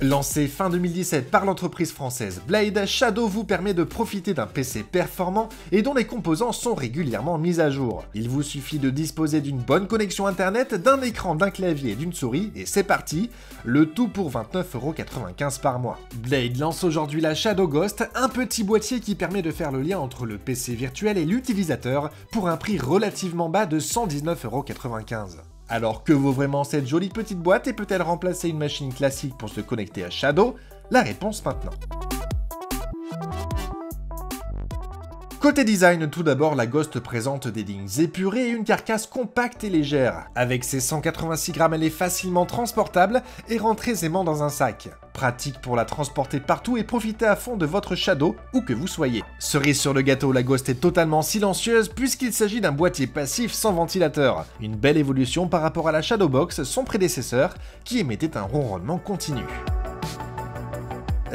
Lancé fin 2017 par l'entreprise française Blade, Shadow vous permet de profiter d'un PC performant et dont les composants sont régulièrement mis à jour. Il vous suffit de disposer d'une bonne connexion internet, d'un écran, d'un clavier et d'une souris, et c'est parti, le tout pour 29,95€ par mois. Blade lance aujourd'hui la Shadow Ghost, un petit boîtier qui permet de faire le lien entre le PC virtuel et l'utilisateur pour un prix relativement bas de 119,95€. Alors que vaut vraiment cette jolie petite boîte et peut-elle remplacer une machine classique pour se connecter à Shadow? La réponse maintenant. Côté design, tout d'abord, la Ghost présente des lignes épurées et une carcasse compacte et légère. Avec ses 186 grammes, elle est facilement transportable et rentre aisément dans un sac. Pratique pour la transporter partout et profiter à fond de votre Shadow, où que vous soyez. Cerise sur le gâteau, la Ghost est totalement silencieuse puisqu'il s'agit d'un boîtier passif sans ventilateur. Une belle évolution par rapport à la Shadow Box, son prédécesseur, qui émettait un ronronnement continu.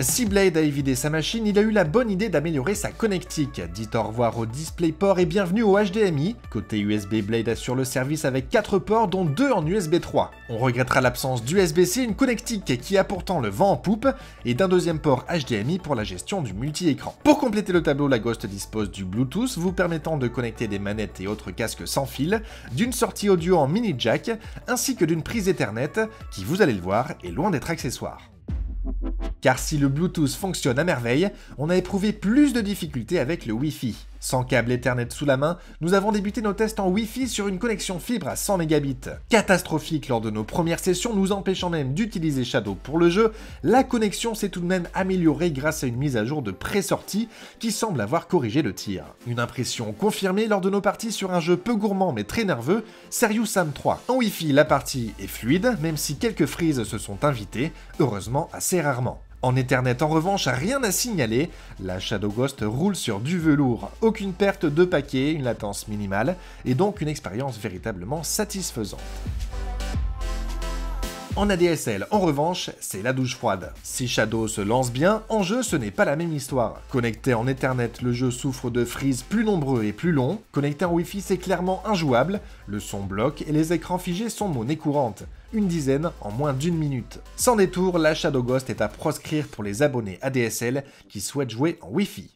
Si Blade a évidé sa machine, il a eu la bonne idée d'améliorer sa connectique. Dites au revoir au DisplayPort et bienvenue au HDMI. Côté USB, Blade assure le service avec 4 ports dont 2 en USB 3. On regrettera l'absence d'USB-C, une connectique qui a pourtant le vent en poupe, et d'un deuxième port HDMI pour la gestion du multi-écran. Pour compléter le tableau, la Ghost dispose du Bluetooth vous permettant de connecter des manettes et autres casques sans fil, d'une sortie audio en mini jack, ainsi que d'une prise Ethernet qui, vous allez le voir, est loin d'être accessoire. Car si le Bluetooth fonctionne à merveille, on a éprouvé plus de difficultés avec le Wi-Fi. Sans câble Ethernet sous la main, nous avons débuté nos tests en Wi-Fi sur une connexion fibre à 100 Mbps. Catastrophique lors de nos premières sessions, nous empêchant même d'utiliser Shadow pour le jeu, la connexion s'est tout de même améliorée grâce à une mise à jour de pré-sortie qui semble avoir corrigé le tir. Une impression confirmée lors de nos parties sur un jeu peu gourmand mais très nerveux, Serious Sam 3. En Wi-Fi, la partie est fluide, même si quelques frises se sont invitées, heureusement assez rarement. En Ethernet, en revanche, rien à signaler, la Shadow Ghost roule sur du velours. Aucune perte de paquet, une latence minimale, et donc une expérience véritablement satisfaisante. En ADSL, en revanche, c'est la douche froide. Si Shadow se lance bien, en jeu, ce n'est pas la même histoire. Connecté en Ethernet, le jeu souffre de freezes plus nombreux et plus longs. Connecté en Wi-Fi, c'est clairement injouable. Le son bloque et les écrans figés sont monnaie courante. Une dizaine en moins d'1 minute. Sans détour, la Shadow Ghost est à proscrire pour les abonnés ADSL qui souhaitent jouer en Wi-Fi.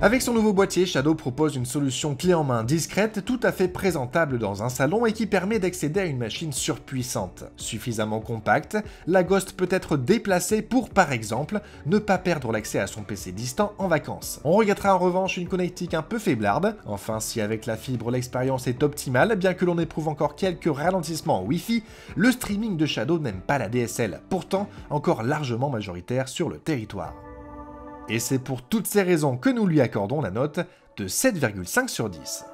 Avec son nouveau boîtier, Shadow propose une solution clé en main discrète, tout à fait présentable dans un salon et qui permet d'accéder à une machine surpuissante. Suffisamment compacte, la Ghost peut être déplacée pour, par exemple, ne pas perdre l'accès à son PC distant en vacances. On regrettera en revanche une connectique un peu faiblarde. Enfin, si avec la fibre l'expérience est optimale, bien que l'on éprouve encore quelques ralentissements en Wi-Fi, le streaming de Shadow n'aime pas la DSL, pourtant encore largement majoritaire sur le territoire. Et c'est pour toutes ces raisons que nous lui accordons la note de 7,5 sur 10.